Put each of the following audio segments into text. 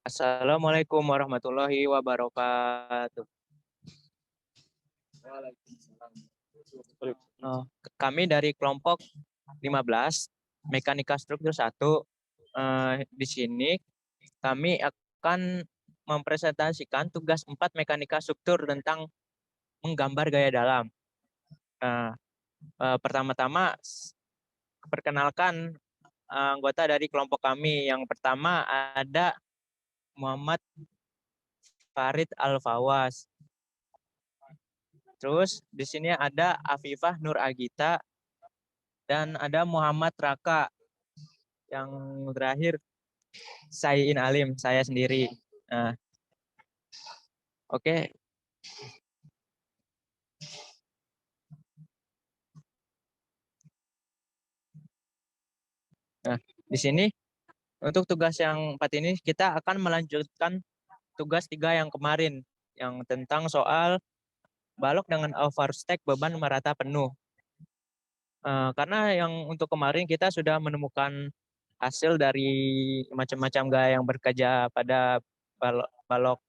Assalamualaikum warahmatullahi wabarakatuh. Oh, Kami dari kelompok 15 Mekanika Struktur 1. Di sini kami akan mempresentasikan tugas 4 Mekanika Struktur tentang menggambar gaya dalam. Nah, pertama-tama perkenalkan anggota dari kelompok kami. Yang pertama ada Muhammad Farid Al-Fawas. Terus di sini ada Afifah Nur Agita dan ada Muhammad Raka. Yang terakhir Sayin Alim, saya sendiri. Nah, oke. Nah, di sini untuk tugas yang 4 ini kita akan melanjutkan tugas 3 yang kemarin yang tentang soal balok dengan overstack beban merata penuh. Karena yang untuk kemarin kita sudah menemukan hasil dari macam-macam gaya yang bekerja pada balok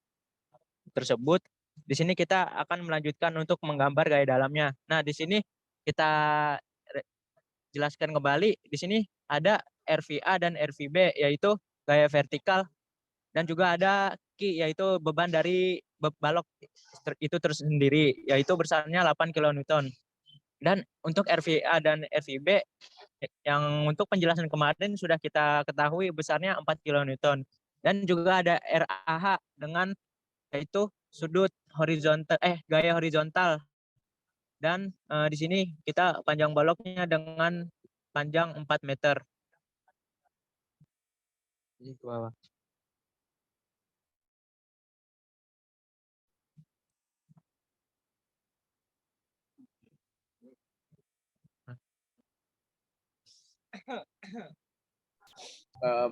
tersebut. Di sini kita akan melanjutkan untuk menggambar gaya dalamnya. Nah, di sini kita jelaskan kembali. Di sini ada RVA dan RVB, yaitu gaya vertikal, dan juga ada Ki, yaitu beban dari balok itu tersendiri, yaitu besarnya 8 kN. Dan untuk RVA dan RVB, yang untuk penjelasan kemarin sudah kita ketahui besarnya 4 kN. Dan juga ada RAH dengan yaitu sudut horizontal, gaya horizontal. Dan di sini kita panjang baloknya dengan panjang 4 meter. Ini ke bawah.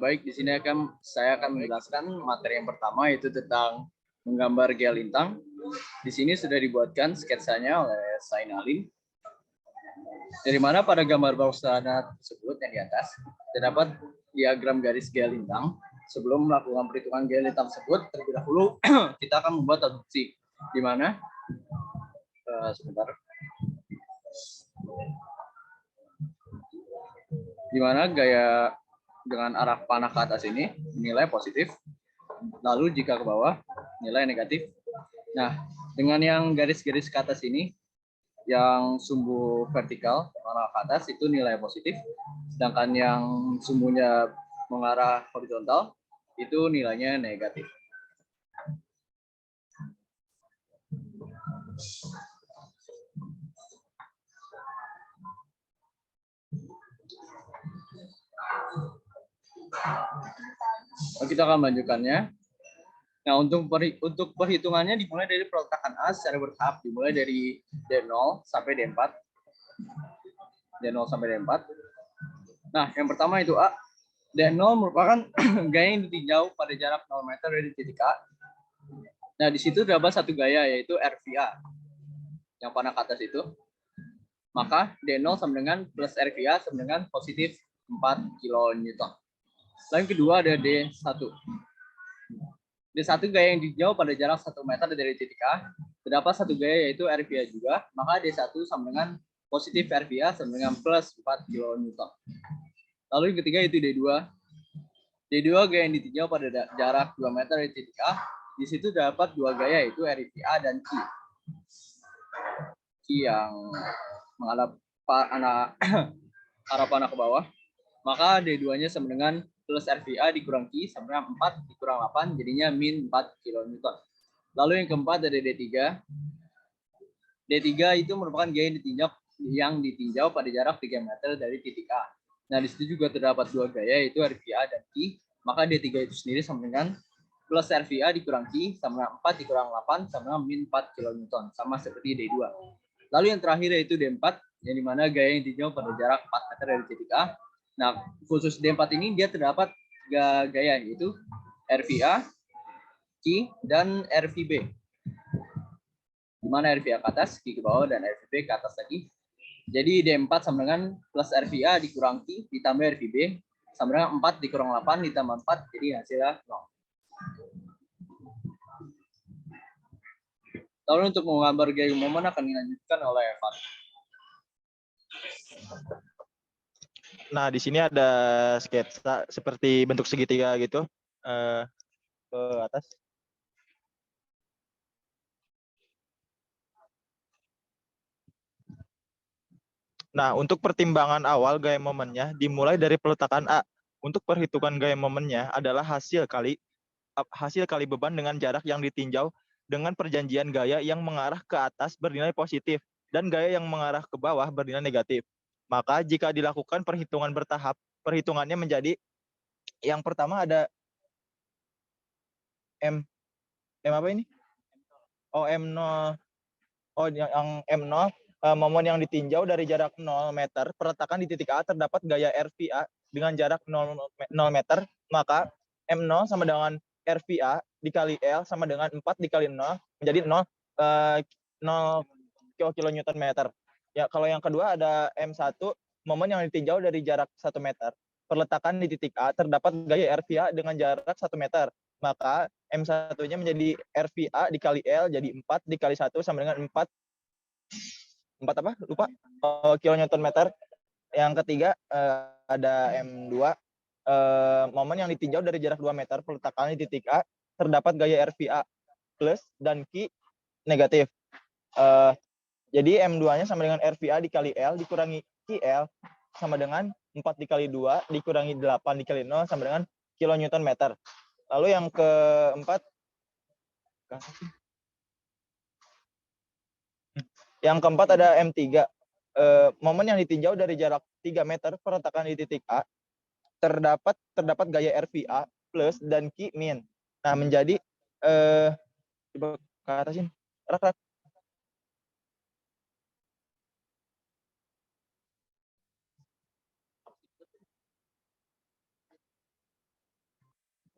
Baik, di sini saya akan menjelaskan materi yang pertama, yaitu tentang menggambar gaya lintang. Di sini sudah dibuatkan sketsanya oleh Sain Alim. Dari mana pada gambar bawah sadar tersebut yang di atas terdapat diagram garis gaya lintang. Sebelum melakukan perhitungan gaya lintang tersebut, terlebih dahulu kita akan membuat adduksi. Di mana di mana gaya dengan arah panah ke atas ini nilai positif, lalu jika ke bawah nilai negatif. Nah, dengan yang garis-garis ke atas ini, yang sumbu vertikal mengarah ke atas itu nilai positif, sedangkan yang sumbunya mengarah horizontal itu nilainya negatif. Kita akan melanjutkannya. Nah, untuk perhitungannya dimulai dari peletakan A secara bertahap, dimulai dari D0 sampai D4. D0 sampai D4. Nah, yang pertama itu A. D0 merupakan gaya yang ditinjau pada jarak 0 meter dari titik A. Nah, di situ terdapat satu gaya, yaitu RVA. Yang panah ke atas itu. Maka D0 sama dengan plus RVA sama dengan positif 4 kN. Lalu yang kedua ada D1. D1 gaya yang ditinjau pada jarak 1 meter dari titik A. Terdapat satu gaya, yaitu RVA juga. Maka D1 sama dengan positif RVA sama dengan plus 4 kN. Lalu yang ketiga itu D2. D2 gaya yang ditinjau pada jarak 2 meter dari titik A. Di situ dapat dua gaya, yaitu RVA dan Q. Q yang menghadap arah panah ke bawah. Maka D2-nya sama dengan plus RVA dikurang Q sama dengan 4 dikurang 8, jadinya min 4 kN. Lalu yang keempat ada D3. D3 itu merupakan gaya yang ditinjau pada jarak 3 meter dari titik A. Nah, di situ juga terdapat dua gaya, yaitu RVA dan Q. Maka D3 itu sendiri sama dengan plus RVA dikurang Q sama dengan 4 dikurang 8 sama dengan min 4 kN. Sama seperti D2. Lalu yang terakhir yaitu D4, yang dimana gaya yang ditinjau pada jarak 4 meter dari titik A. Nah, khusus D4 ini dia terdapat 3 gaya, yaitu RVA, Q, dan RVB. Dimana RVA ke atas, Q ke bawah, dan RVB ke atas lagi. Jadi D4 sama dengan plus RVA dikurang Q ditambah RVB sama dengan 4 dikurang 8 ditambah 4, jadi hasilnya 0. Lalu untuk menggambar gaya momen akan dilanjutkan oleh Evan. Nah, di sini ada sketsa seperti bentuk segitiga gitu ke atas. Nah, untuk pertimbangan awal gaya momennya dimulai dari peletakan A. Untuk perhitungan gaya momennya adalah hasil kali beban dengan jarak yang ditinjau dengan perjanjian gaya yang mengarah ke atas bernilai positif dan gaya yang mengarah ke bawah bernilai negatif. Maka jika dilakukan perhitungan bertahap, perhitungannya menjadi yang pertama ada M apa ini? Oh, M0. Oh, yang M0, momen yang ditinjau dari jarak 0 meter, perletakan di titik A terdapat gaya RVA dengan jarak 0 meter, maka M0 sama dengan RVA dikali L sama dengan 4 dikali 0, menjadi 0 kilonewton meter. Ya, kalau yang kedua ada M1, momen yang ditinjau dari jarak 1 meter. Perletakan di titik A terdapat gaya RVA dengan jarak 1 meter. Maka M1-nya menjadi RVA dikali L, jadi 4 dikali 1 sama dengan 4 apa? Lupa. Kilonewton meter. Yang ketiga ada M2. Momen yang ditinjau dari jarak 2 meter, peletakan di titik A, terdapat gaya RVA plus dan Q negatif. Jadi M2-nya sama dengan RVA dikali L dikurangi QL sama dengan 4 dikali 2 dikurangi 8 dikali 0 sama dengan kilonewton meter. Lalu yang keempat, ada M3. Momen yang ditinjau dari jarak 3 meter perletakan di titik A terdapat gaya RVA plus dan Q min. Nah, menjadi coba ke atasin. Rak.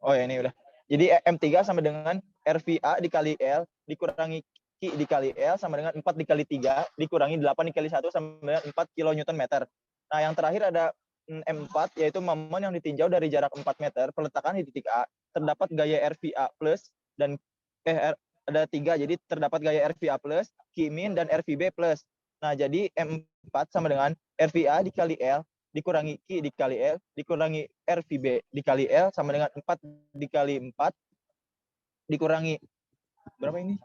Oh ya, ini udah. Jadi M3 sama dengan RVA dikali L dikurangi Q dikali L sama dengan 4 dikali 3 dikurangi 8 dikali 1 sama dengan 4 kilonewton meter. Nah, yang terakhir ada M4, yaitu momen yang ditinjau dari jarak 4 meter peletakan di titik A terdapat gaya RVA plus dan ada 3, jadi terdapat gaya RVA plus, Q min dan RVB plus. Nah, jadi M4 sama dengan RVA dikali L dikurangi Q dikali L dikurangi RVB dikali L sama dengan 4 dikali 4 dikurangi berapa ini?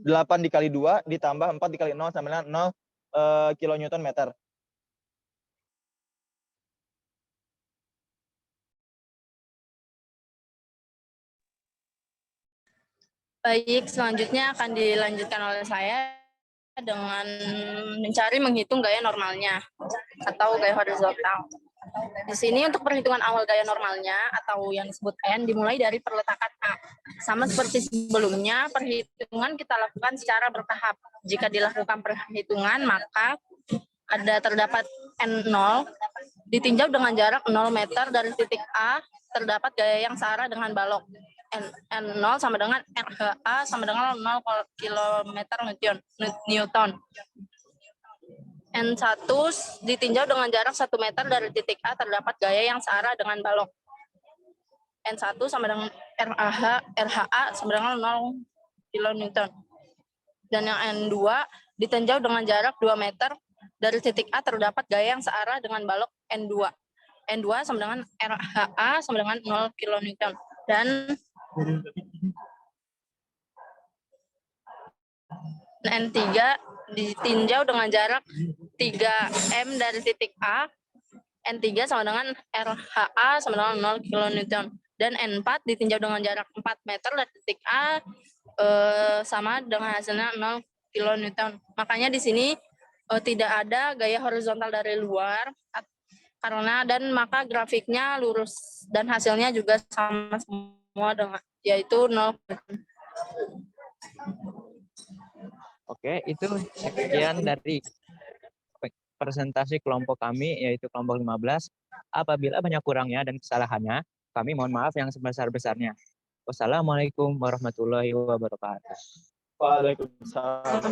8 dikali 2 ditambah 4 dikali 0 sama dengan 0 kilonewton meter. Baik, selanjutnya akan dilanjutkan oleh saya dengan mencari menghitung gaya normalnya atau gaya horizontal. Di sini untuk perhitungan awal gaya normalnya atau yang disebut N dimulai dari perletakan A. Sama seperti sebelumnya, perhitungan kita lakukan secara bertahap. Jika dilakukan perhitungan, maka terdapat N0 ditinjau dengan jarak 0 meter dari titik A, terdapat gaya yang searah dengan balok. N0 sama dengan RHA sama dengan 0 kilometer Newton. N1 ditinjau dengan jarak 1 meter dari titik A, terdapat gaya yang searah dengan balok. N1 sama dengan RHA sama dengan 0 kilonewton. Dan yang N2 ditinjau dengan jarak 2 meter dari titik A, terdapat gaya yang searah dengan balok N2. N2 sama dengan RHA sama dengan 0 kilonewton. Dan N3 ditinjau dengan jarak 3 M dari titik A. N3 sama dengan RHA sama dengan 0 kilonewton. Dan N4 ditinjau dengan jarak 4 meter dari titik A, sama dengan hasilnya 0 kilonewton. Makanya di sini tidak ada gaya horizontal dari luar, maka grafiknya lurus dan hasilnya juga sama semua dengan yaitu 0. Oke, itu sekian dari presentasi kelompok kami, yaitu kelompok 15. Apabila banyak kurangnya dan kesalahannya, kami mohon maaf yang sebesar-besarnya. Wassalamualaikum warahmatullahi wabarakatuh. Waalaikumsalam.